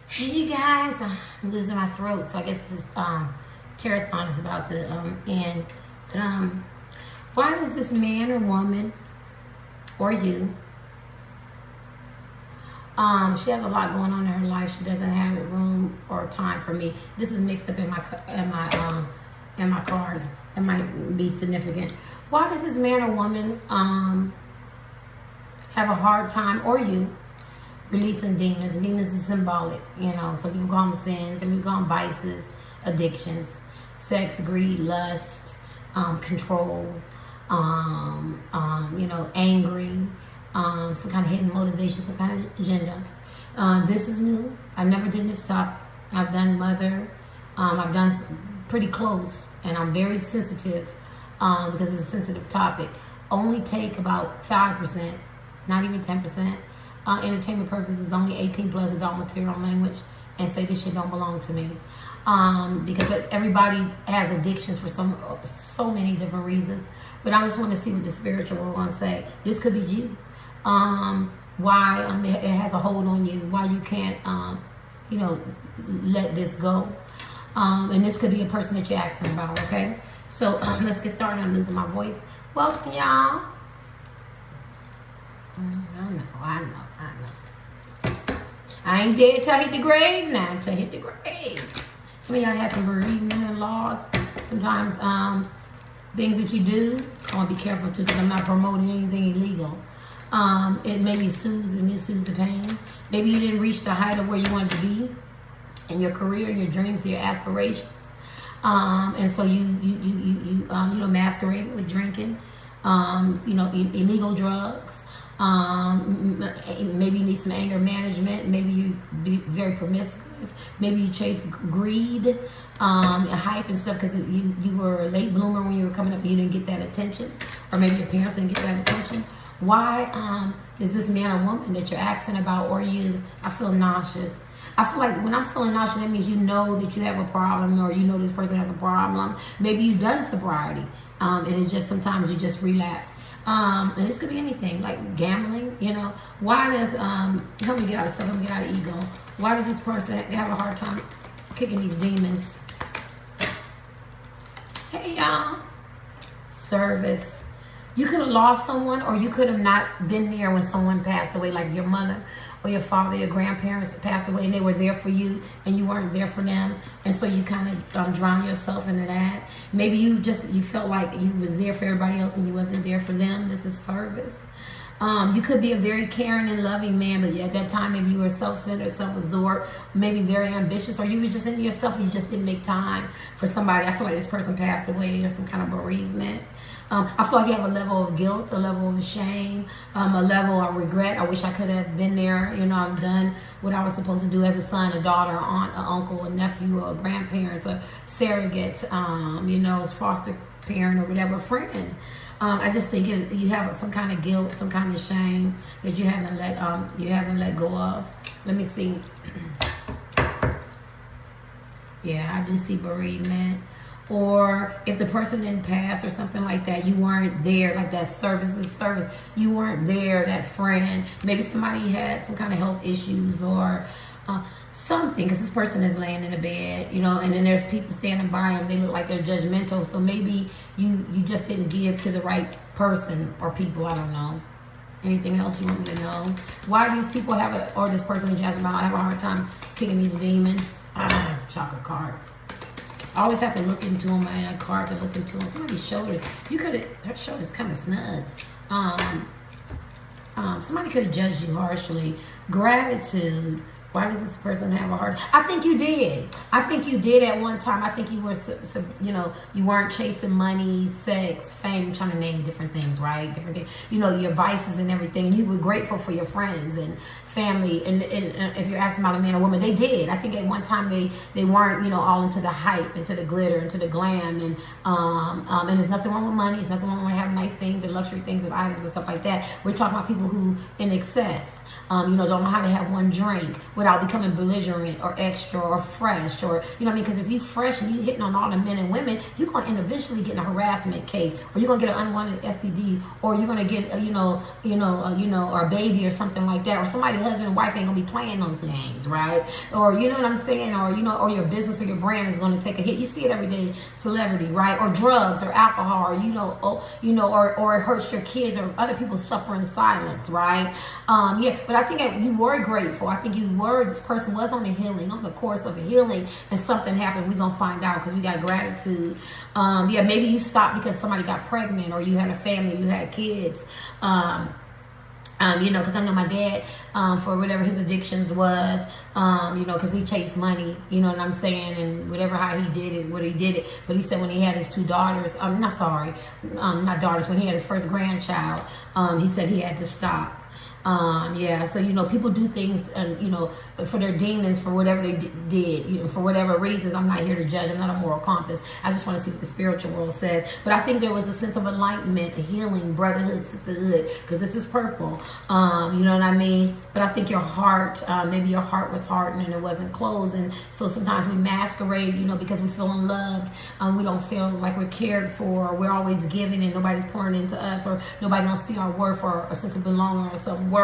Hey, you guys, I'm losing my throat, so I guess this is Terathon is about to end. But why does this man or woman or you? She has a lot going on in her life. She doesn't have room or time for me. This is mixed up in my cards. That might be significant. Why does this man or woman have a hard time, or you, releasing demons? Demons is symbolic, you know. Some people call them sins, some people call them vices, addictions, sex, greed, lust, control, angry, some kind of hidden motivation, some kind of agenda. This is new. I never did this topic. I've done mother. I've done pretty close, and I'm very sensitive because it's a sensitive topic. Only take about 5%, not even 10%. Entertainment purposes, only 18 plus adult material language, and say this shit don't belong to me. Because everybody has addictions for so many different reasons. But I just want to see what the spiritual world wants to say. This could be you. Why it has a hold on you. Why you can't, let this go. And this could be a person that you're asking about. Okay. So let's get started. I'm losing my voice. Welcome, y'all. I know. I ain't dead till I hit the grave now. Till I hit the grave. Some of y'all have some bereavement and loss. Sometimes things that you do, I want to be careful too because I'm not promoting anything illegal. It maybe soothes the pain. Maybe you didn't reach the height of where you wanted to be in your career, your dreams, your aspirations. And so you masquerade with drinking, illegal drugs. Maybe you need some anger management. Maybe you be very promiscuous. Maybe you chase greed, hype and stuff because you were a late bloomer when you were coming up and you didn't get that attention, or maybe your parents didn't get that attention. Why is this man or woman that you're asking about, or you? I feel nauseous. I feel like when I'm feeling nauseous, that means you know that you have a problem, or you know this person has a problem. Maybe you've done sobriety, and it's just sometimes you just relapse. And this could be anything, like gambling, Why does, help me get out of stuff, help me get out of ego. Why does this person have a hard time kicking these demons? Hey, y'all. Service. You could have lost someone, or you could have not been there when someone passed away, like your mother or your father, your grandparents passed away, and they were there for you, and you weren't there for them, and so you kind of drown yourself into that. Maybe you felt like you was there for everybody else, and you wasn't there for them. This is service. You could be a very caring and loving man, but at that time, maybe you were self-centered, self-absorbed, maybe very ambitious, or you were just into yourself, and you just didn't make time for somebody. I feel like this person passed away, or some kind of bereavement. I feel like you have a level of guilt, a level of shame, a level of regret. I wish I could have been there. I've done what I was supposed to do as a son, a daughter, an aunt, an uncle, a nephew, a grandparent, a surrogate, as foster parent or whatever, friend. I just think you have some kind of guilt, some kind of shame that you haven't let go of. Let me see. Yeah, I do see bereavement. Or if the person didn't pass or something like that, you weren't there, like that service, you weren't there, that friend. Maybe somebody had some kind of health issues or something, because this person is laying in a bed, and then there's people standing by them. They look like they're judgmental. So maybe you just didn't give to the right person or people. I don't know. Anything else you want me to know? Why do these people or this person that you asked about have a hard time kicking these demons? Chocolate cards. I always have to look into them. I had a card to look into them. Somebody's shoulders. Her shoulders kind of snug. Somebody could have judged you harshly. Gratitude. Why does this person have a heart? I think you did. I think you did at one time. I think you were, you weren't chasing money, sex, fame, trying to name different things, right? Different things. Your vices and everything. And you were grateful for your friends and family. And if you're asking about a man or woman, they did. I think at one time they weren't, all into the hype, into the glitter, into the glam. And there's nothing wrong with money. There's nothing wrong with having nice things and luxury things and items and stuff like that. We're talking about people who in excess. don't know how to have one drink without becoming belligerent or extra or fresh, or, you know what I mean? Because if you fresh and you hitting on all the men and women, you're going to individually get in a harassment case, or you're going to get an unwanted STD, or you're going to get, or a baby or something like that, or somebody's husband and wife ain't going to be playing those games, right? Or, you know what I'm saying? Or, or your business or your brand is going to take a hit. You see it every day, celebrity, right? Or drugs or alcohol, or, or it hurts your kids, or other people suffer in silence, right? But I think you were grateful. I think this person was on the course of a healing, and something happened. We're going to find out because we got gratitude. Maybe you stopped because somebody got pregnant, or you had a family, you had kids. Because I know my dad, for whatever his addictions was, because he chased money, you know what I'm saying, and whatever how he did it, but he said when he had his 2 daughters, not daughters, when he had his first grandchild, he said he had to stop. So, people do things, for their demons, for whatever they did, for whatever reasons. I'm not here to judge. I'm not a moral compass. I just want to see what the spiritual world says. But I think there was a sense of enlightenment, a healing, brotherhood, sisterhood, because this is purple. You know what I mean? But I think your heart, maybe your heart was hardened and it wasn't closed. And so sometimes we masquerade, because we feel unloved. We don't feel like we're cared for. We're always giving and nobody's pouring into us, or nobody don't see our worth or a sense of belonging or self-worth.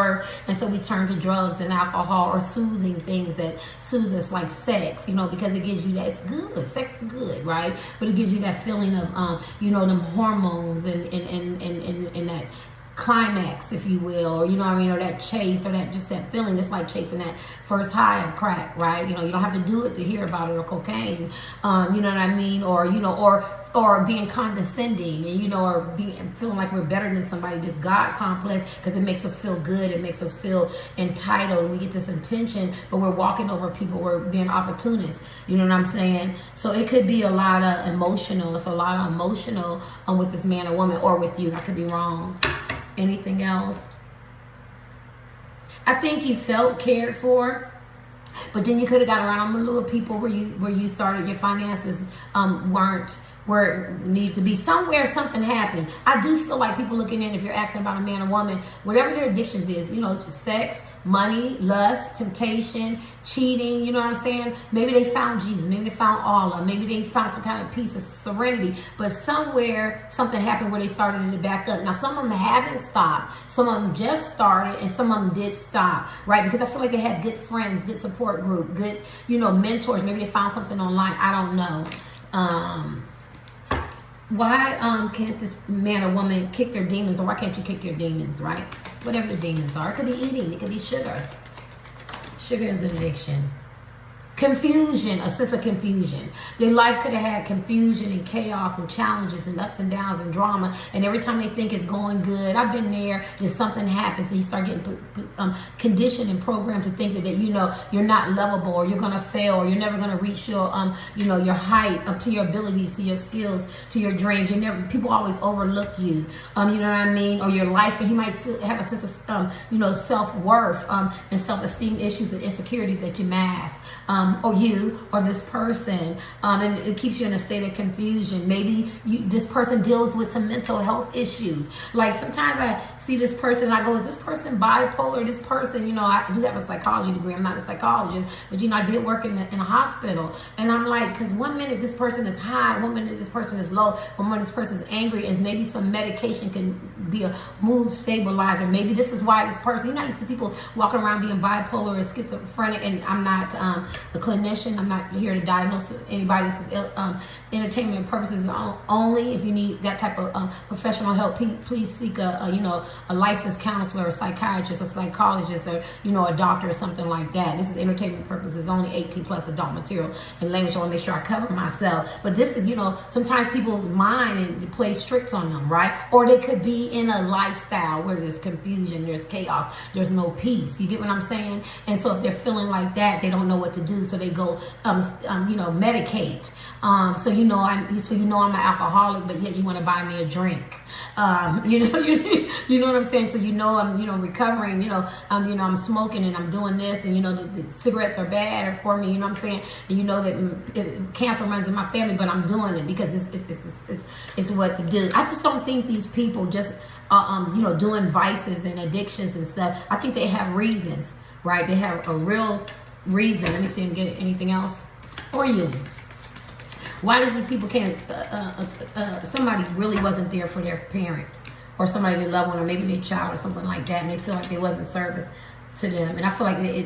And so we turn to drugs and alcohol, or soothing things that soothe us, like sex, because it gives you that. It's good. Sex is good, right? But it gives you that feeling of, them hormones and that climax, if you will, or or that chase, or that feeling. It's like chasing that first high of crack, right? You don't have to do it to hear about it, or cocaine, you know what I mean, or being condescending, and or feeling like we're better than somebody, this God complex, because it makes us feel good, it makes us feel entitled, and we get this intention, but we're walking over people, we're being opportunists, you know what I'm saying? So it could be a lot of emotional, with this man or woman, or with you. I could be wrong. Anything else? I think you felt cared for, but then you could have got around the little people where you started, your finances weren't where it needs to be. Somewhere something happened. I do feel like people looking in, if you're asking about a man or woman, whatever their addictions is, sex, money, lust, temptation, cheating, you know what I'm saying? Maybe they found Jesus, maybe they found Allah, maybe they found some kind of peace of serenity, but somewhere something happened where they started to back up. Now, some of them haven't stopped, some of them just started, and some of them did stop, right? Because I feel like they had good friends, good support group, good, mentors. Maybe they found something online. I don't know. Why can't this man or woman kick their demons, or why can't you kick your demons, right? Whatever the demons are. It could be eating. It could be sugar. Sugar is an addiction. Confusion, a sense of confusion. Their life could have had confusion and chaos and challenges and ups and downs and drama. And every time they think it's going good, I've been there, then something happens and you start getting conditioned and programmed to think that you're not lovable, or you're going to fail, or you're never going to reach your your height, up to your abilities, to your skills, to your dreams. People always overlook you. You know what I mean? Or your life, and you might have a sense of self-worth and self-esteem issues and insecurities that you mask. Or you, or this person, and it keeps you in a state of confusion. Maybe this person deals with some mental health issues. Like sometimes I see this person and I go, is this person bipolar? This person, I do have a psychology degree. I'm not a psychologist, but I did work in a hospital. And I'm like, because 1 minute this person is high, 1 minute this person is low, 1 minute this person is angry, and maybe some medication can be a mood stabilizer. Maybe this is why this person, you see people walking around being bipolar or schizophrenic, and I'm not a clinician. I'm not here to diagnose anybody. This is entertainment purposes only. If you need that type of professional help, please seek a licensed counselor, a psychiatrist, a psychologist, or a doctor or something like that. This is entertainment purposes only, 18+ adult material and language. I want to make sure I cover myself. But this is, sometimes people's mind plays tricks on them, right? Or they could be in a lifestyle where there's confusion, there's chaos, there's no peace. You get what I'm saying? And so if they're feeling like that, they don't know what to do, so they go medicate. So I'm an alcoholic, but yet you want to buy me a drink. You know what I'm saying? So I'm recovering. I'm smoking and I'm doing this, and the cigarettes are bad for me. You know what I'm saying? And that cancer runs in my family, but I'm doing it because it's what to do. I just don't think these people just doing vices and addictions and stuff, I think they have reasons, right? They have a real reason. Let me see and get anything else. Or you. Why does these people can't, somebody really wasn't there for their parent or somebody they love one, or maybe their child or something like that, and they feel like they wasn't service to them, and I feel like they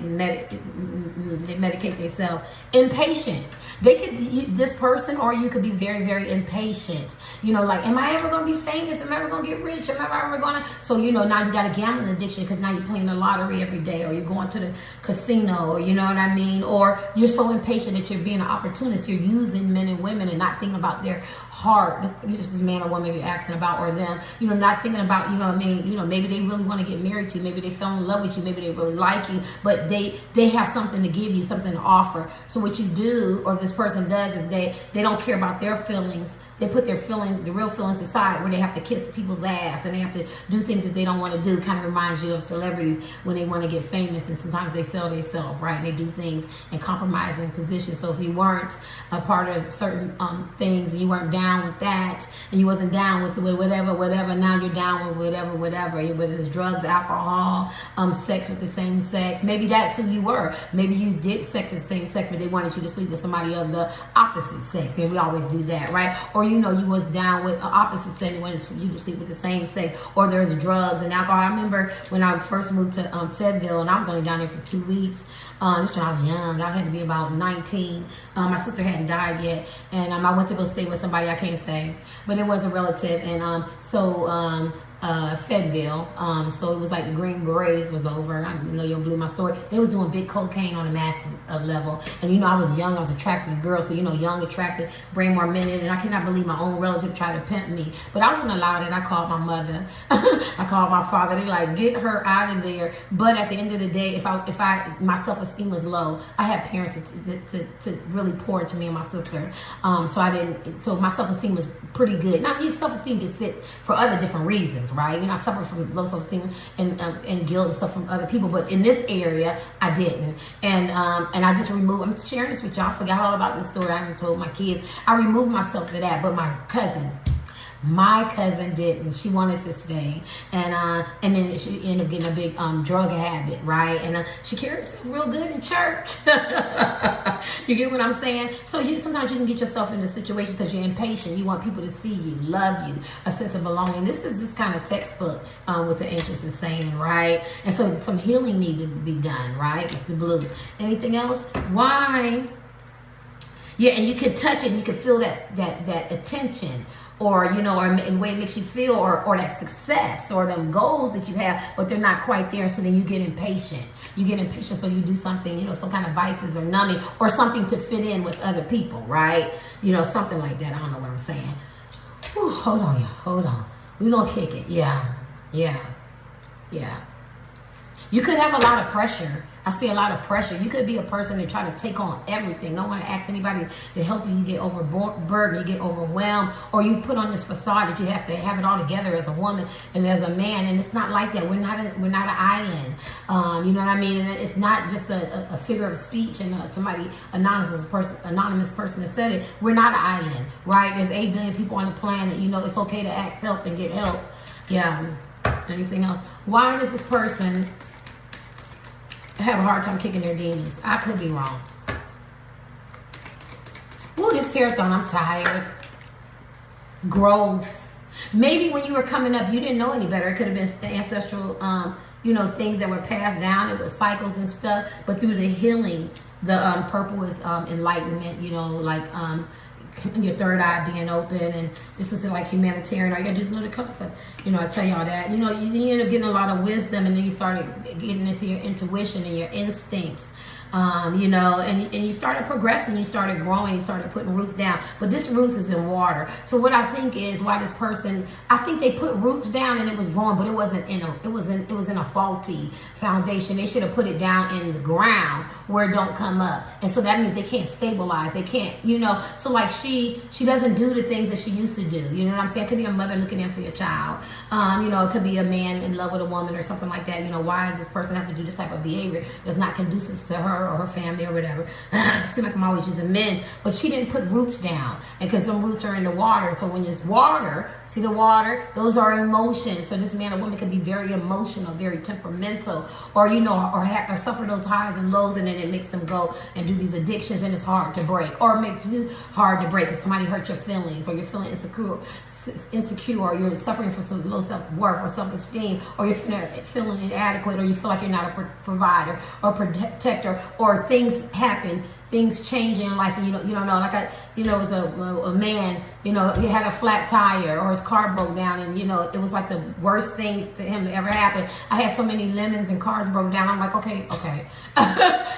medicate themselves. Impatient. They could be this person, or you could be very, very impatient. Like, am I ever going to be famous? Am I ever going to get rich? Am I ever going to? So, now you got a gambling addiction because now you're playing the lottery every day, or you're going to the casino, or you know what I mean? Or you're so impatient that you're being an opportunist. You're using men and women and not thinking about their heart. This man or woman you're asking about, or them, not thinking about, maybe they really want to get married to you. Maybe they fell in love with you. Maybe they really like you, but they have something to give you, something to offer. So what you do, or this person does, is they don't care about their feelings. They put their feelings, the real feelings aside, where they have to kiss people's ass and they have to do things that they don't want to do. Kind of reminds you of celebrities when they want to get famous, and sometimes they sell themselves, right? And they do things and compromise in positions. So if you weren't a part of certain things, and you weren't down with that, and you wasn't down with whatever, now you're down with whatever, whether it's drugs, alcohol, sex with the same sex. Maybe that's who you were. Maybe you did sex with the same sex, but they wanted you to sleep with somebody of the opposite sex. And we always do that, right? Or you was down with opposite sex, and wanted you to sleep with the same sex. Or there's drugs and alcohol. I remember when I first moved to Fayetteville, and I was only down there for 2 weeks. This when I was young. I had to be about 19. My sister hadn't died yet, and I went to go stay with somebody I can't say, but it was a relative. And Fayetteville. So it was like the Green Berets was over. I know you blew my story. They was doing big cocaine on a massive level. And I was young, I was attracted to girls. So young, attracted, bring more men in. And I cannot believe my own relative tried to pimp me. But I wouldn't allow it. I called my mother. I called my father. They like, get her out of there. But at the end of the day, if my self-esteem was low, I had parents to really pour into me and my sister. So my self-esteem was pretty good. Now, your self-esteem can sit for other different reasons, right? I suffered from low self-esteem and guilt and stuff from other people, but in this area, I didn't. And I just removed, I'm sharing this with y'all. I forgot all about this story. I haven't told my kids. I removed myself to that, but my cousin didn't. She wanted to stay, and then she ended up getting a big drug habit, right? And she carried herself real good in church. You get what I'm saying? So sometimes you can get yourself into situations because you're impatient. You want people to see you, love you, a sense of belonging. This is just kind of textbook what the ancients is saying, right? And so some healing needed to be done, right? It's the blue. Anything else? Why? Yeah, and you can touch it, and you can feel that attention, or or the way it makes you feel, or that success, or them goals that you have, but they're not quite there. So then you get impatient. So you do something, some kind of vices or numbing, or something to fit in with other people, right? Something like that. I don't know what I'm saying. Whew, hold on, y'all. Hold on. We're gonna kick it. Yeah. You could have a lot of pressure. I see a lot of pressure. You could be a person that try to take on everything. Don't want to ask anybody to help you. You get overburdened, you get overwhelmed, or you put on this facade that you have to have it all together as a woman and as a man. And it's not like that. We're not an island. You know what I mean? And it's not just a figure of speech and somebody anonymous person that said it. We're not an island, right? There's 8 billion people on the planet. It's okay to ask help and get help. Yeah. Anything else? Why does this person have a hard time kicking their demons? I could be wrong. Ooh, this tarot-thon, I'm tired. Growth. Maybe when you were coming up, you didn't know any better. It could have been ancestral, things that were passed down. It was cycles and stuff. But through the healing, the purple is enlightenment, your third eye being open, and this is like humanitarian. All you gotta do is know the cups. I tell y'all that. You end up getting a lot of wisdom, and then you started getting into your intuition and your instincts. And you started progressing, you started growing, you started putting roots down. But this roots is in water. So what I think is why this person, I think they put roots down and it was growing, but it was in a faulty foundation. They should have put it down in the ground where it don't come up. And so that means they can't stabilize. They can't, so like she doesn't do the things that she used to do. You know what I'm saying? It could be a mother looking in for your child. It could be a man in love with a woman or something like that. Why does this person have to do this type of behavior that's not conducive to her her or her family or whatever. It seems like I'm always using men, but she didn't put roots down, and because some roots are in the water. So when it's water, see the water, those are emotions. So this man or woman could be very emotional, very temperamental, or or suffer those highs and lows, and then it makes them go and do these addictions, and it's hard to break, or it makes you hard to break because somebody hurt your feelings, or you're feeling insecure, or you're suffering from some low self-worth or self-esteem, or you're feeling inadequate, or you feel like you're not a provider or protector, or things happen, things change in life, and you don't know. Like as a man, he had a flat tire, or his car broke down, and it was like the worst thing to him to ever happen. I had so many lemons and cars broke down. I'm like, okay.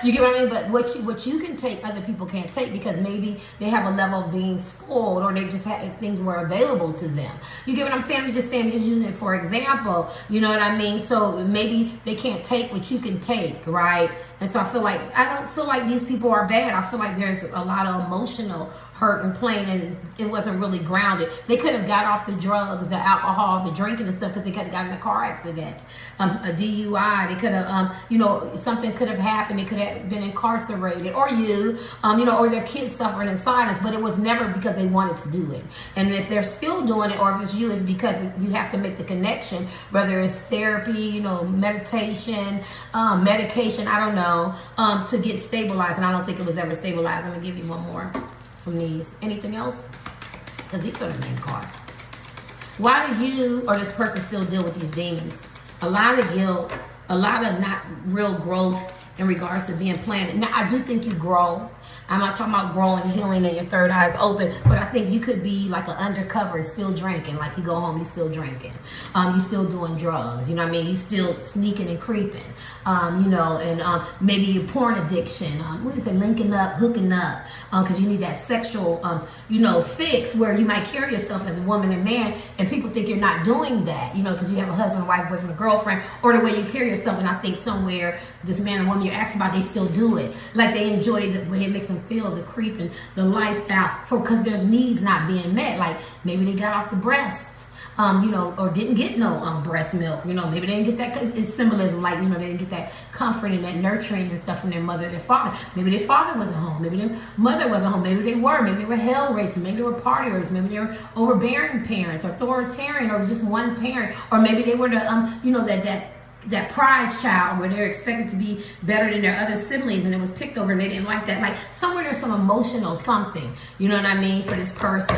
You get what I mean? But what you can take, other people can't take, because maybe they have a level of being spoiled, or they just had things were available to them. You get what I'm saying? I'm just using it for example. You know what I mean? So maybe they can't take what you can take, right? And so I don't feel like these people are bad. I feel like there's a lot of emotional hurt and pain, and it wasn't really grounded. They could have got off the drugs, the alcohol, the drinking and stuff, because they could have gotten in a car accident, a DUI. They could have, something could have happened. They could have been incarcerated, or or their kids suffering in silence, but it was never because they wanted to do it. And if they're still doing it, or if it's you, it's because you have to make the connection, whether it's therapy, meditation, medication, I don't know, to get stabilized. And I don't think it was ever stabilized. I'm going to give you one more from these. Anything else? Because these are the main cards. Why do you or this person still deal with these demons? A lot of guilt, a lot of not real growth in regards to being planted. Now, I do think you grow. I'm not talking about growing, healing, and your third eye is open, but I think you could be like an undercover, still drinking. Like you go home, you still drinking. You still doing drugs. You know what I mean? You still sneaking and creeping. And maybe your porn addiction. Linking up, hooking up, because you need that sexual, fix where you might carry yourself as a woman and man, and people think you're not doing that, because you have a husband, wife, boyfriend, girlfriend, or the way you carry yourself. And I think somewhere this man and woman you're asking about, they still do it. Like they enjoy the way it makes them feel, the creeping, the lifestyle, because there's needs not being met. Like maybe they got off the breasts. Or didn't get no breast milk. Maybe they didn't get that. It's symbolism, like, they didn't get that comfort and that nurturing and stuff from their mother, their father. Maybe their father wasn't home. Maybe their mother wasn't home. Maybe they were hell raisers. Maybe they were partiers. Maybe they were overbearing parents, or authoritarian, or just one parent. Or maybe they were the that prize child where they're expected to be better than their other siblings, and it was picked over and they didn't like that. Like somewhere there's some emotional something, you know what I mean, for this person.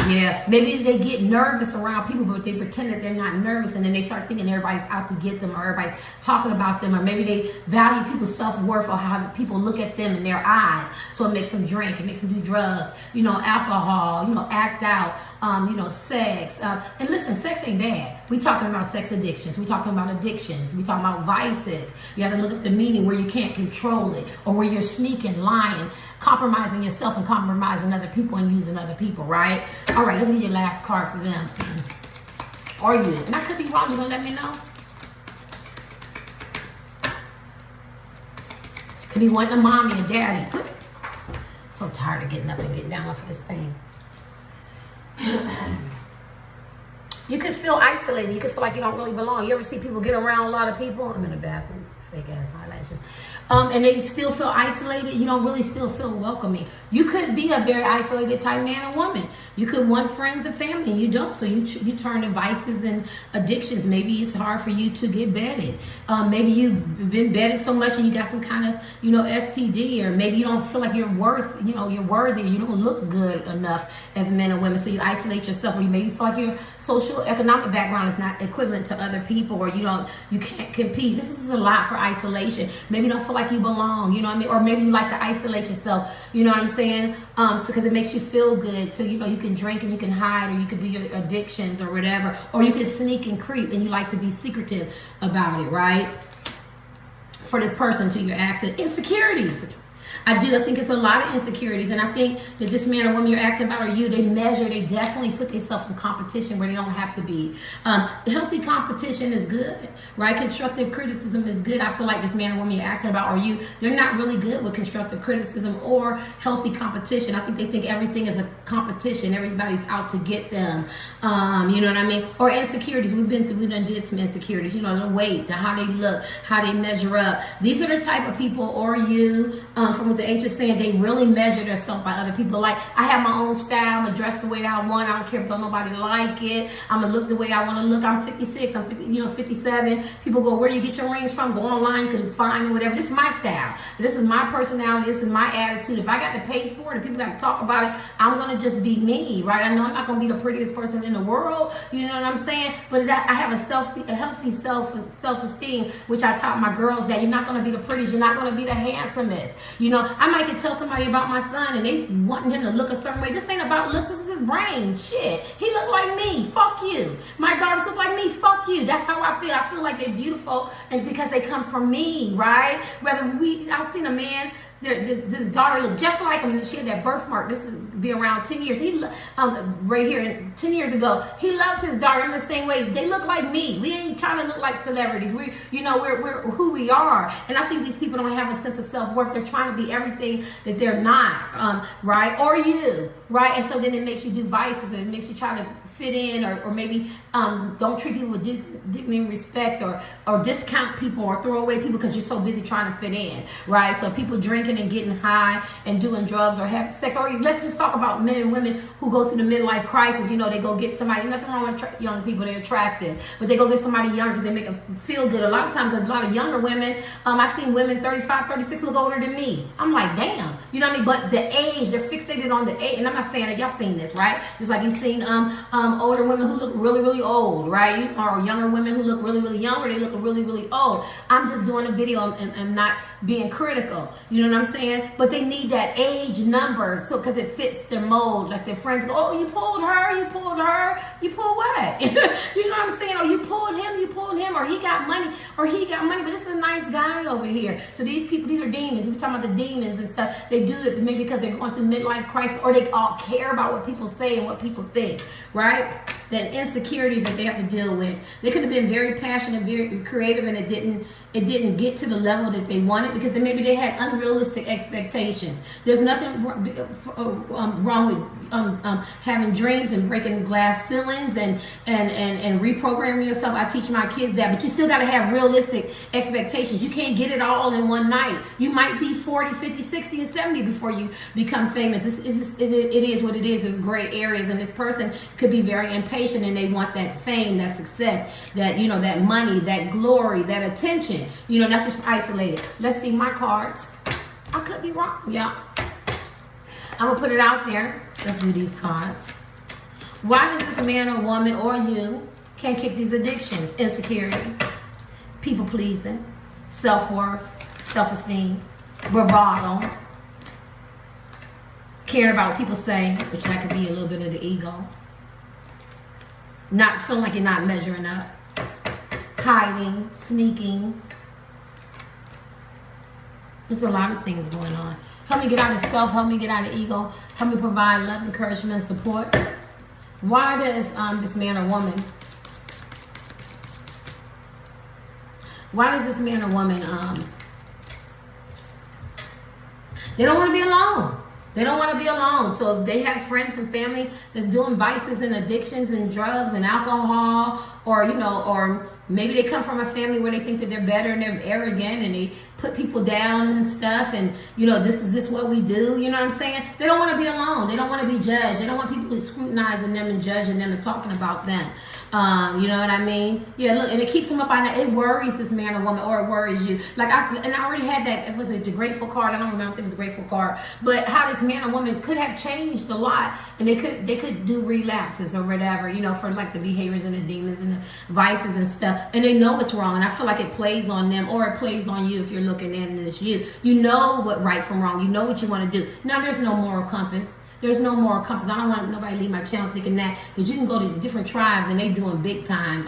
Yeah, maybe they get nervous around people, but they pretend that they're not nervous, and then they start thinking everybody's out to get them, or everybody's talking about them, or maybe they value people's self-worth or how people look at them in their eyes, so it makes them drink, it makes them do drugs, alcohol, act out, sex. And listen, sex ain't bad. We talking about sex addictions. We talking about addictions. We talking about vices. You have to look at the meaning where you can't control it, or where you're sneaking, lying, compromising yourself and compromising other people and using other people, right? All right, let's get your last card for them. Or you. And I could be wrong. You're going to let me know? Could be wanting a mommy and daddy. So tired of getting up and getting down for this thing. You could feel isolated. You could feel like you don't really belong. You ever see people get around a lot of people? I'm in the bathroom. It's fake ass eyelashes. And they still feel isolated. You don't really still feel welcoming. You could be a very isolated type man or woman. You could want friends and family, and you don't. So you turn to vices and addictions. Maybe it's hard for you to get bedded. Maybe you've been bedded so much and you got some kind of, STD, or maybe you don't feel like you're worth, you're worthy. You don't look good enough as men and women. So you isolate yourself, or you maybe feel like your social economic background is not equivalent to other people, or you can't compete. This is a lot for isolation. Maybe you don't feel like you belong, you know what I mean? Or maybe you like to isolate yourself, you know what I'm saying? Because it makes you feel good. So, you can drink and you can hide, or you could be your addictions or whatever, or you can sneak and creep and you like to be secretive about it, right? For this person, to your accent, insecurities. I do. I think it's a lot of insecurities. And I think that this man or woman you're asking about, or you, they definitely put themselves in competition where they don't have to be. Healthy competition is good, right? Constructive criticism is good. I feel like this man or woman you're asking about, or you, they're not really good with constructive criticism or healthy competition. I think they think everything is a competition. Everybody's out to get them. You know what I mean? Or insecurities. We done did some insecurities. You know, the weight, how they look, how they measure up. These are the type of people, or you, from what the ancients saying, they really measure themselves by other people. Like, I have my own style. I'm gonna dress the way I want. I don't care if nobody like it. I'm gonna look the way I want to look. I'm 56. I'm 50, 57. People go, where do you get your rings from? Go online, you can find whatever. This is my style. This is my personality. This is my attitude. If I got to pay for it, if people got to talk about it, I'm gonna just be me, right? I know I'm not gonna be the prettiest person in the world. You know what I'm saying? But I have a healthy self-esteem, which I taught my girls that you're not gonna be the prettiest. You're not gonna be the handsomest. You know, I might could tell somebody about my son and they wanting him to look a certain way. This ain't about looks. This is his brain. Shit, he look like me. Fuck you. My daughters look like me. Fuck you. That's how I feel. I feel like they're beautiful, and because they come from me, right? I've seen a man. This daughter looked just like him. She had that birthmark. This is be around 10 years. Right here, 10 years ago, he loves his daughter in the same way. They look like me. We ain't trying to look like celebrities. We're who we are. And I think these people don't have a sense of self-worth. They're trying to be everything that they're not, right? Or you, right? And so then it makes you do vices, and it makes you try to fit in, or maybe don't treat people with dignity and respect, or discount people, or throw away people because you're so busy trying to fit in, right? So people drinking and getting high and doing drugs or having sex, or let's just talk about men and women who go through the midlife crisis. You know, they go get somebody. Nothing wrong with young people; they're attractive, but they go get somebody young because they make them feel good. A lot of times, a lot of younger women. I've seen women 35, 36 look older than me. I'm like, damn, you know what I mean? But the age, they're fixated on the age, and I'm not saying that y'all seen this, right? Just like you've seen older women who look really, really old, right? Or younger women who look really, really young, or they look really, really old. I'm just doing a video and not being critical. You know what I'm saying? But they need that age number, so because it fits their mold. Like their friends go, oh, you pulled her, you pulled her, you pulled what? You know what I'm saying? Or you pulled him, or he got money, but this is a nice guy over here. So these people, these are demons. We're talking about the demons and stuff. They do it maybe because they're going through midlife crisis, or they all care about what people say and what people think, right? That insecurities that they have to deal with. They could have been very passionate, very creative, and it didn't get to the level that they wanted because maybe they had unrealistic expectations. There's nothing wrong with having dreams and breaking glass ceilings and reprogramming yourself. I teach my kids that, but you still got to have realistic expectations. You can't get it all in one night. You might be 40, 50, 60, and 70 before you become famous. It is what it is. There's gray areas, and this person could be very impatient, and they want that fame, that success, that that money, that glory, that attention. That's just isolated. Let's see my cards. I could be wrong. Yeah. I'm gonna put it out there. Let's do these cards. Why does this man or woman or you can't kick these addictions? Insecurity, people pleasing, self-worth, self-esteem, bravado, caring about what people say, which that could be a little bit of the ego. Not feeling like you're not measuring up. Hiding, sneaking. There's a lot of things going on. Help me get out of self. Help me get out of ego. Help me provide love, encouragement, and support. Why does this man or woman? Why does this man or woman? They don't want to be alone. They don't want to be alone. So if they have friends and family that's doing vices and addictions and drugs and alcohol, or maybe they come from a family where they think that they're better and they're arrogant and they put people down and stuff, and this is just what we do. You know what I'm saying? They don't want to be alone. They don't want to be judged. They don't want people scrutinizing them and judging them and talking about them. You know what I mean? Yeah, look, and it keeps them up on that. It worries this man or woman, or it worries you. Like I already had that. It was the grateful card. I don't remember if it was a grateful card, but how this man or woman could have changed a lot, and they could do relapses or whatever, for like the behaviors and the demons and the vices and stuff, and they know it's wrong. And I feel like it plays on them, or it plays on you if you're looking in and it's you. You know what right from wrong. You know what you want to do. Now there's no moral compass. There's no moral compass. I don't want nobody to leave my channel thinking that, because you can go to different tribes and they doing big time.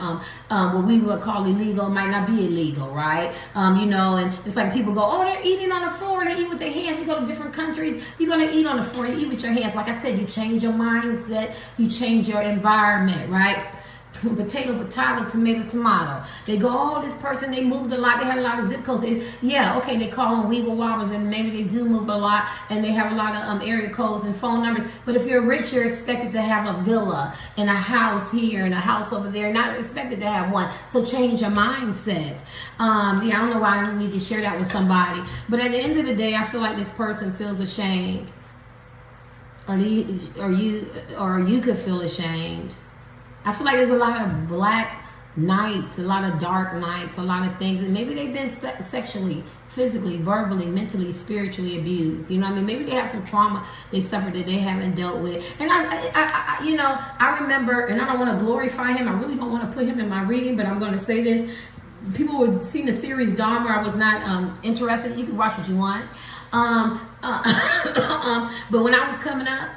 What we would call illegal might not be illegal, right? You know, and it's like people go, oh, they're eating on the floor. They eat with their hands. You go to different countries, you're gonna eat on the floor. You eat with your hands. Like I said, you change your mindset, you change your environment, right? Potato, tomato. They go, oh, this person, they moved a lot. They had a lot of zip codes. Yeah, okay, they call them weeble wobbles, and maybe they do move a lot, and they have a lot of area codes and phone numbers. But if you're rich, you're expected to have a villa and a house here and a house over there. Not expected to have one. So change your mindset. Yeah, I don't know why I need to share that with somebody. But at the end of the day, I feel like this person feels ashamed. Or you could feel ashamed. I feel like there's a lot of black nights, a lot of dark nights, a lot of things. And maybe they've been sexually, physically, verbally, mentally, spiritually abused. You know what I mean? Maybe they have some trauma they suffered that they haven't dealt with. And you know, I remember, and I don't want to glorify him. I really don't want to put him in my reading, but I'm going to say this. People who have seen the series Dahmer, I was not interested. You can watch what you want. But when I was coming up,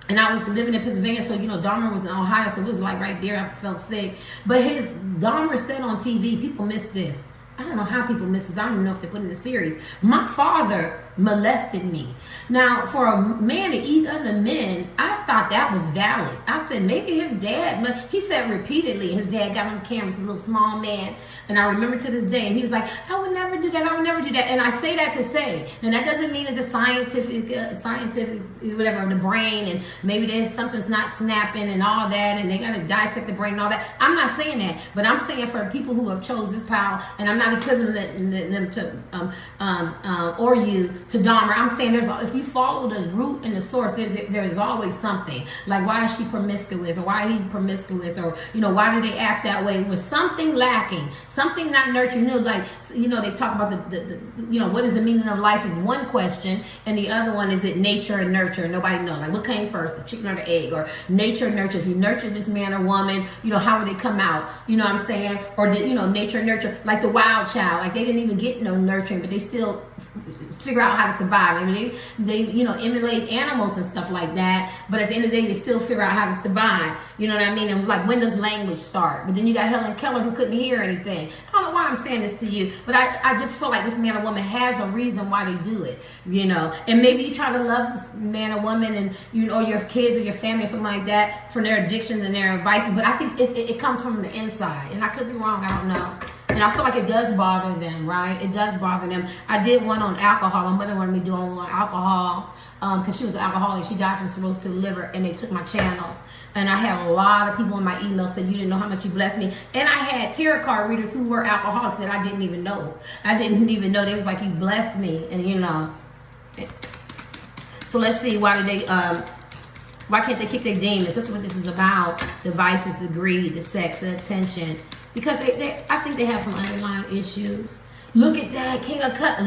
and I was living in Pennsylvania, so, you know, Dahmer was in Ohio, so it was like right there. I felt sick. But Dahmer said on TV, people missed this. I don't know how people missed this. I don't even know if they put it in the series. My father molested me. Now, for a man to eat other men, I thought that was valid. I said, maybe his dad, he said repeatedly, his dad got on camera, he's a little small man, and I remember to this day, and he was like, I would never do that, I would never do that. And I say that to say, and that doesn't mean that the scientific, whatever, the brain, and maybe there's something's not snapping and all that, and they got to dissect the brain and all that. I'm not saying that, but I'm saying for people who have chose this path, and I'm not equivalent them to, or you, to Dahmer. I'm saying if you follow the root and the source, there's always something. Like, why is she promiscuous, or why he's promiscuous, or, you know, why do they act that way? Was something lacking, something not nurtured. You know, like, you know, they talk about the you know, what is the meaning of life is one question, and the other one is it nature and nurture. Nobody knows. Like, what came first, the chicken or the egg? Or nature and nurture. If you nurture this man or woman, you know, how would they come out? You know what I'm saying? Or did, you know, nature and nurture, like the wild child, like they didn't even get no nurturing, but they still figure out how to survive. I mean, they you know, emulate animals and stuff like that, but at the end of the day, they still figure out how to survive. You know what I mean? And like, when does language start? But then you got Helen Keller, who couldn't hear anything. I don't know why I'm saying this to you, but I just feel like this man or woman has a reason why they do it, you know. And maybe you try to love this man or woman, and, you know, your kids or your family or something like that, for their addictions and their vices, but I think it comes from the inside, and I could be wrong, I don't know. And I feel like it does bother them, right? It does bother them. I did one on alcohol. My mother wanted me to do one on alcohol, because she was an alcoholic. She died from cirrhosis to the liver, and they took my channel. And I had a lot of people in my email said, you didn't know how much you blessed me. And I had tarot card readers who were alcoholics that I didn't even know. I didn't even know. They was like, you blessed me. And, you know. So let's see, why can't they kick their demons? That's what this is about. The vices, the greed, the sex, the attention. Because I think they have some underlying issues. Look at that, King of Cups.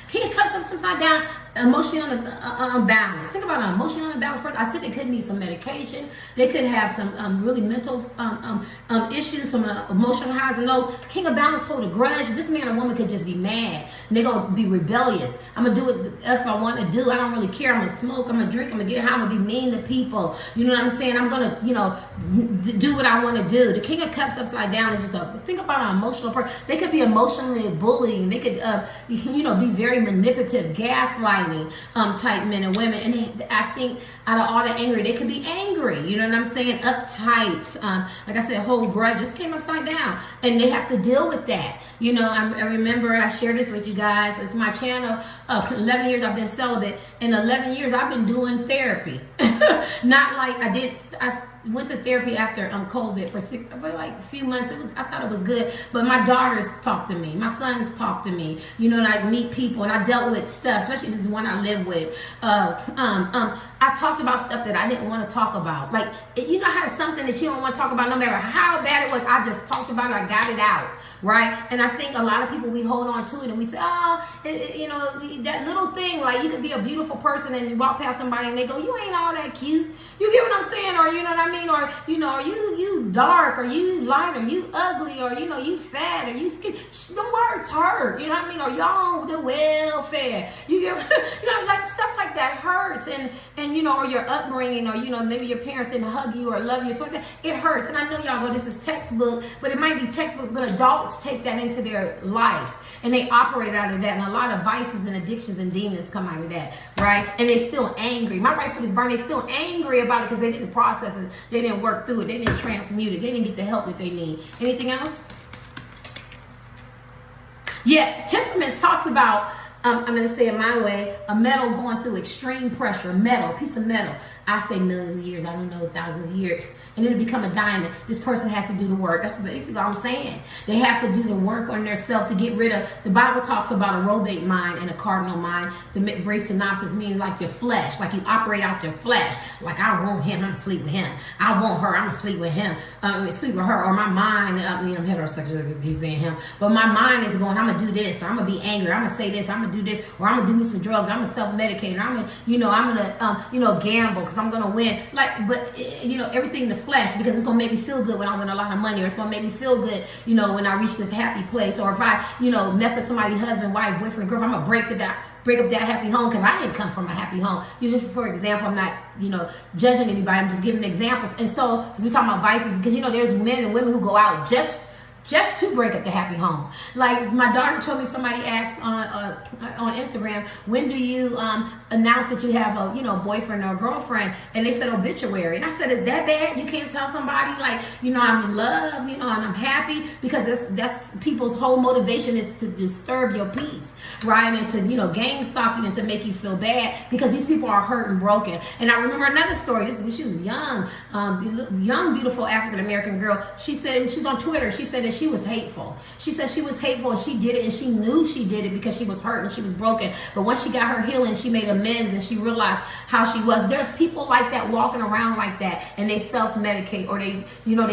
King of Cups upside down, emotionally unbalanced. Think about an emotionally unbalanced person. I said they could need some medication. They could have some really mental issues, some emotional highs and lows. King of Balance hold a grudge. This man or woman could just be mad. And they're going to be rebellious. I'm going to do what if I want to do. I don't really care. I'm going to smoke. I'm going to drink. I'm going to get high. I'm going to be mean to people. You know what I'm saying? I'm going to, you know, do what I want to do. The King of Cups upside down is just think about an emotional person. They could be emotionally bullying. They could, you know, be very manipulative, gaslighting type men and women. And I think out of all the anger, they could be angry. You know what I'm saying? Uptight. Like I said, hold grudge. Just came upside down. And they have to deal with that. You know, I remember I shared this with you guys. It's my channel. 11 years I've been celibate. In 11 years I've been doing therapy. Not like I went to therapy after COVID for like a few months. I thought it was good, but my daughters talk to me, my sons talk to me, you know, and I meet people and I dealt with stuff, especially this one I live with. I talked about stuff that I didn't want to talk about. Like, you know how something that you don't want to talk about, no matter how bad it was, I just talked about it, I got it out, right? And I think a lot of people, we hold on to it and we say, oh, you know, that little thing, like you could be a beautiful person and you walk past somebody and they go, you ain't all that cute. You get what I'm saying? Or, you know what I mean? Or, you know, you dark, or you light, or you ugly, or, you know, you fat, or you skinny. The words hurt, you know what I mean? Or y'all on the welfare. You get, you know, like stuff like that hurts. And you or your upbringing, or, maybe your parents didn't hug you or love you, so that it hurts. And I know y'all go, this is textbook, but it might be textbook, but adults take that into their life and they operate out of that. And a lot of vices and addictions and demons come out of that, right? And they're still angry. My right foot is burning. They're still angry about it because they didn't process it. They didn't work through it. They didn't transmute it. They didn't get the help that they need. Anything else? Yeah, temperaments talks about, I'm going to say it my way, a metal going through extreme pressure, a piece of metal. I say millions of years, I don't know, thousands of years. And it'll become a diamond. This person has to do the work. That's basically what I'm saying. They have to do the work on themselves to get rid of. The Bible talks about a reprobate mind and a cardinal mind. To make brief synopsis means like your flesh, like you operate out your flesh. Like, I want him, I'm gonna sleep with him. I want her, I'm gonna sleep with him. Sleep with her, or my mind, I'm heterosexual, he's saying him. But my mind is going, I'm gonna do this, or I'm gonna be angry, I'm gonna say this, I'm gonna do this, or I'm gonna do me some drugs, I'm gonna self-medicate, or I'm gonna, gamble because I'm gonna win. Like, but everything in the flesh, because it's gonna make me feel good when I win a lot of money, or it's gonna make me feel good, when I reach this happy place, or if I, mess with somebody's husband, wife, boyfriend, girlfriend, I'm gonna break up that happy home because I didn't come from a happy home. Just for example, I'm not, judging anybody. I'm just giving examples. And so, because we're talking about vices, because there's men and women who go out just to break up the happy home. Like my daughter told me, somebody asked on Instagram, when do you announce that you have a boyfriend or girlfriend? And they said obituary. And I said, is that bad? You can't tell somebody like I'm in love, and I'm happy, because that's people's whole motivation is to disturb your peace, right? And to game stop you and to make you feel bad, because these people are hurt and broken. And I remember another story. She was young, beautiful African American girl. She said, she's on Twitter. She said that she was hateful. She said she was hateful, and she did it, and she knew she did it because she was hurt and she was broken. But once she got her healing, she made amends and she realized how she was. There's people like that walking around like that, and they self-medicate, or they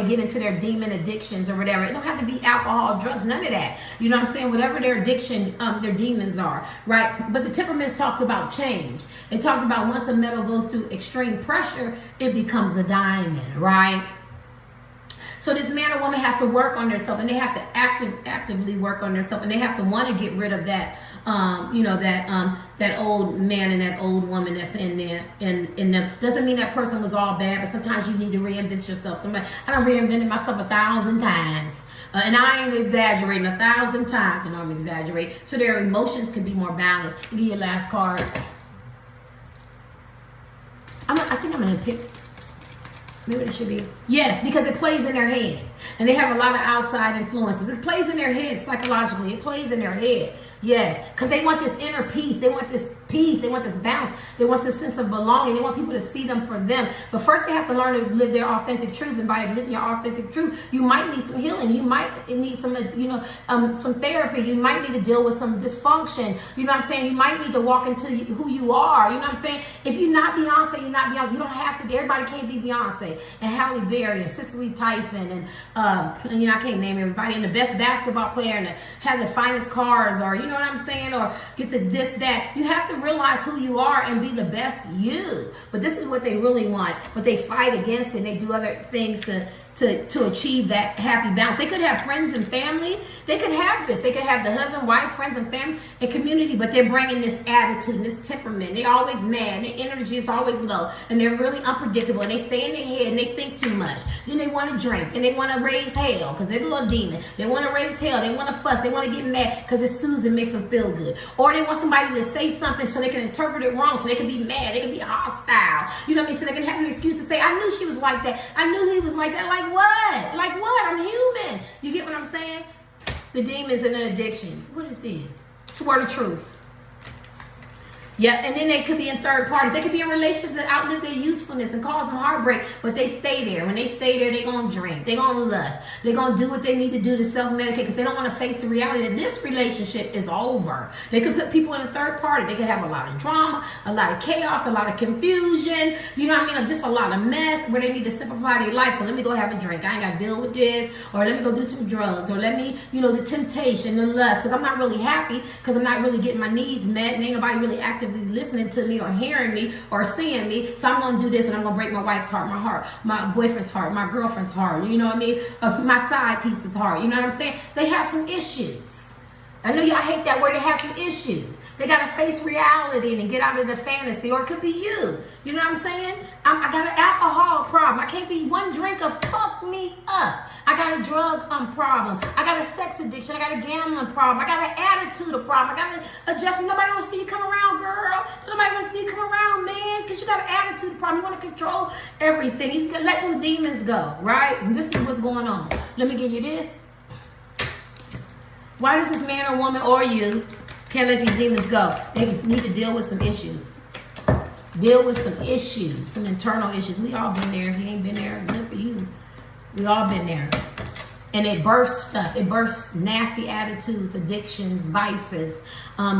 get into their demon addictions or whatever. It don't have to be alcohol, drugs, none of that. You know what I'm saying? Whatever their addiction, their demons are, right? But the temperaments talks about change. It talks about once a metal goes through extreme pressure, it becomes a diamond, right? So this man or woman has to work on themselves, and they have to actively work on themselves, and they have to want to get rid of that, that old man and that old woman that's in there. In them. Doesn't mean that person was all bad, but sometimes you need to reinvent yourself. I done reinvented myself 1,000 times. And I ain't exaggerating, 1,000 times, I'm exaggerating. So their emotions can be more balanced. Give you your last card. I think I'm going to pick, maybe it should be, yes, because it plays in their head. And they have a lot of outside influences. It plays in their head psychologically. It plays in their head. Yes, because they want this inner peace. They want this peace. They want this balance. They want this sense of belonging. They want people to see them for them. But first they have to learn to live their authentic truth. And by living your authentic truth, you might need some healing. You might need some, some therapy. You might need to deal with some dysfunction. You know what I'm saying? You might need to walk into who you are. You know what I'm saying? If you're not Beyonce, you're not Beyonce. You don't have to be. Everybody can't be Beyonce. And Halle Berry and Cicely Tyson and I can't name everybody. And the best basketball player and have the finest cars, or you know what I'm saying, or get the this, that. You have to realize who you are and be the best you. But this is what they really want. But they fight against it, and they do other things to achieve that happy balance. They could have friends and family. They could have this. They could have the husband, wife, friends, and family and community, but they're bringing this attitude and this temperament. They're always mad. Their energy is always low, and they're really unpredictable, and they stay in their head, and they think too much. Then they want to drink, and they want to raise hell because they're a little demon. They want to raise hell. They want to fuss. They want to get mad because it soothes and makes them feel good. Or they want somebody to say something so they can interpret it wrong, so they can be mad. They can be hostile. You know what I mean? So they can have an excuse to say, I knew she was like that. I knew he was like that. Like what? Like what? I'm human. You get what I'm saying? The demons and the addictions. What is this? Swear the truth. Yeah, and then they could be in third parties. They could be in relationships that outlive their usefulness and cause them heartbreak, but they stay there. When they stay there, they're going to drink. They're going to lust. They're going to do what they need to do to self-medicate because they don't want to face the reality that this relationship is over. They could put people in a third party. They could have a lot of drama, a lot of chaos, a lot of confusion, you know what I mean? Just a lot of mess where they need to simplify their life. So let me go have a drink. I ain't got to deal with this. Or let me go do some drugs. Or let me, the temptation, the lust. Because I'm not really happy because I'm not really getting my needs met. And ain't nobody really actively listening to me or hearing me or seeing me. So I'm going to do this and I'm going to break my wife's heart, my boyfriend's heart, my girlfriend's heart. You know what I mean? My side piece's heart. You know what I'm saying? They have some issues. I know y'all hate that word. They have some issues. They got to face reality and get out of the fantasy. Or it could be you. You know what I'm saying? I got an alcohol problem. I can't be one drink of fuck me up. I got a drug problem. I got a sex addiction. I got a gambling problem. I got an attitude problem. I got an adjustment. Nobody want to see you come around, girl. Nobody want to see you come around, man, because you got an attitude problem. You want to control everything. You can let them demons go, right? And this is what's going on. Let me give you this. Why does this man or woman or you can't let these demons go? They need to deal with some issues. Deal with some issues, some internal issues. We all been there. If you ain't been there, good for you. We all been there. And it bursts stuff. It bursts nasty attitudes, addictions, vices,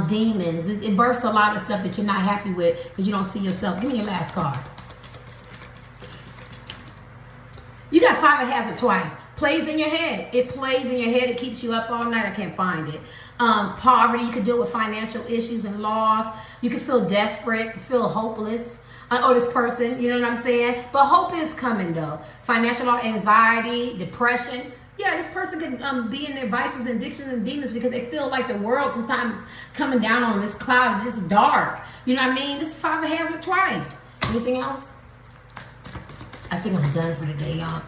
demons. It bursts a lot of stuff that you're not happy with because you don't see yourself. Give me your last card. You got Five of Hazard twice. Plays in your head. It plays in your head. It keeps you up all night. I can't find it. Poverty. You could deal with financial issues and loss. You could feel desperate, feel hopeless. Or this person, you know what I'm saying? But hope is coming though. Financial anxiety, depression. Yeah, this person could be in their vices and addictions and demons because they feel like the world sometimes is coming down on this cloud and it's dark. You know what I mean? This Five of Hazard twice. Anything else? I think I'm done for the day, y'all.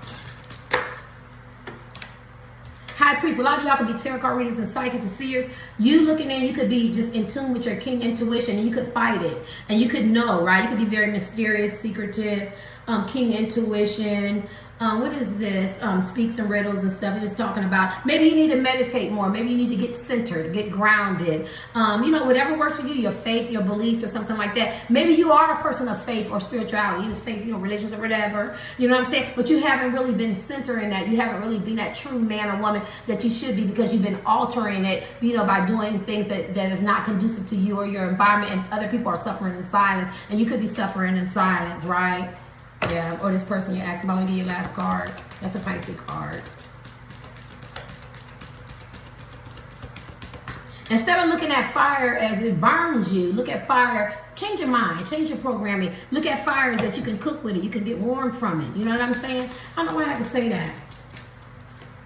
High priest, a lot of y'all could be tarot card readers and psychics and seers. You looking in, you could be just in tune with your king intuition and you could fight it. And you could know, right? You could be very mysterious, secretive, king intuition. What is this? Speaks and riddles and stuff. We're just talking about. Maybe you need to meditate more. Maybe you need to get centered, get grounded. You know, whatever works for you, your faith, your beliefs, or something like that. Maybe you are a person of faith or spirituality, either faith, you know, religions or whatever. You know what I'm saying? But you haven't really been centering that. You haven't really been that true man or woman that you should be because you've been altering it, you know, by doing things that is not conducive to you or your environment, and other people are suffering in silence, and you could be suffering in silence, right? Yeah, or this person you're asking about. Let me get your last card. That's a Pisces card. Instead of looking at fire as it burns you, look at fire, change your mind, change your programming. Look at fire as that you can cook with it. You can get warm from it. You know what I'm saying? I don't know why I have to say that.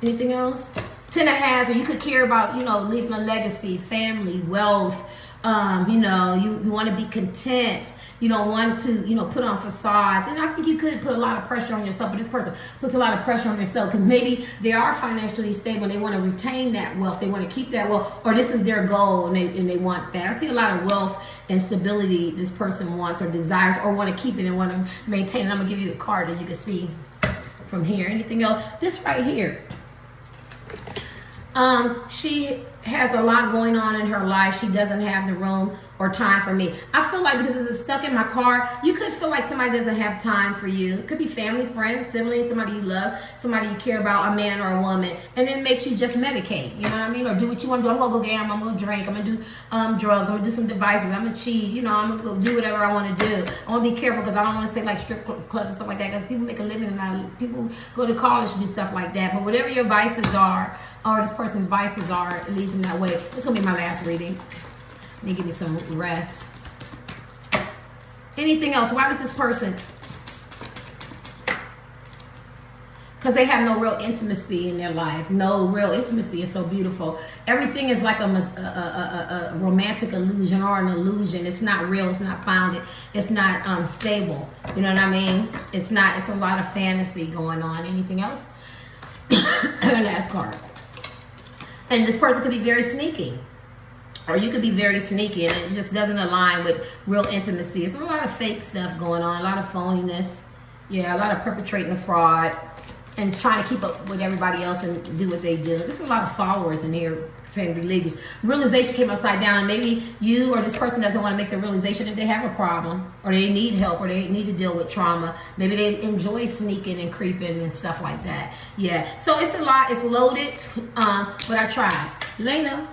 Anything else? Ten of Hazard, you could care about, you know, leaving a legacy, family, wealth. You know, you want to be content. You don't want to, you know, put on facades. And I think you could put a lot of pressure on yourself, but this person puts a lot of pressure on themselves because maybe they are financially stable and they want to retain that wealth. They want to keep that wealth, or this is their goal and they want that. I see a lot of wealth and stability this person wants or desires or want to keep it and want to maintain it. I'm going to give you the card that you can see from here. Anything else? This right here. She has a lot going on in her life. She doesn't have the room or time for me. I feel like because it's stuck in my car, you could feel like somebody doesn't have time for you. It could be family, friends, siblings, somebody you love, somebody you care about, a man or a woman, and it makes you just medicate, you know what I mean? Or do what you want to do. I'm going to go gamble, I'm going to drink, I'm going to do drugs, I'm going to do some devices, I'm going to cheat, you know, I'm going to go do whatever I want to do. I want to be careful because I don't want to say like strip clubs and stuff like that because people make a living and people go to college to do stuff like that. But whatever your vices are, or this person's vices are, it leads them that way. This is going to be my last reading. Let me give you some rest. Anything else? Why does this person? Because they have no real intimacy in their life. No real intimacy is so beautiful. Everything is like a romantic illusion or an illusion. It's not real. It's not founded. It's not stable. You know what I mean? It's not. It's a lot of fantasy going on. Anything else? Last card. And this person could be very sneaky. Or you could be very sneaky and it just doesn't align with real intimacy. It's a lot of fake stuff going on, a lot of phoniness. Yeah, a lot of perpetrating a fraud and trying to keep up with everybody else and do what they do. There's a lot of followers in here trying to be religious. Realization came upside down and maybe you or this person doesn't want to make the realization that they have a problem or they need help or they need to deal with trauma. Maybe they enjoy sneaking and creeping and stuff like that. Yeah, so it's a lot. It's loaded, but I tried. Lena.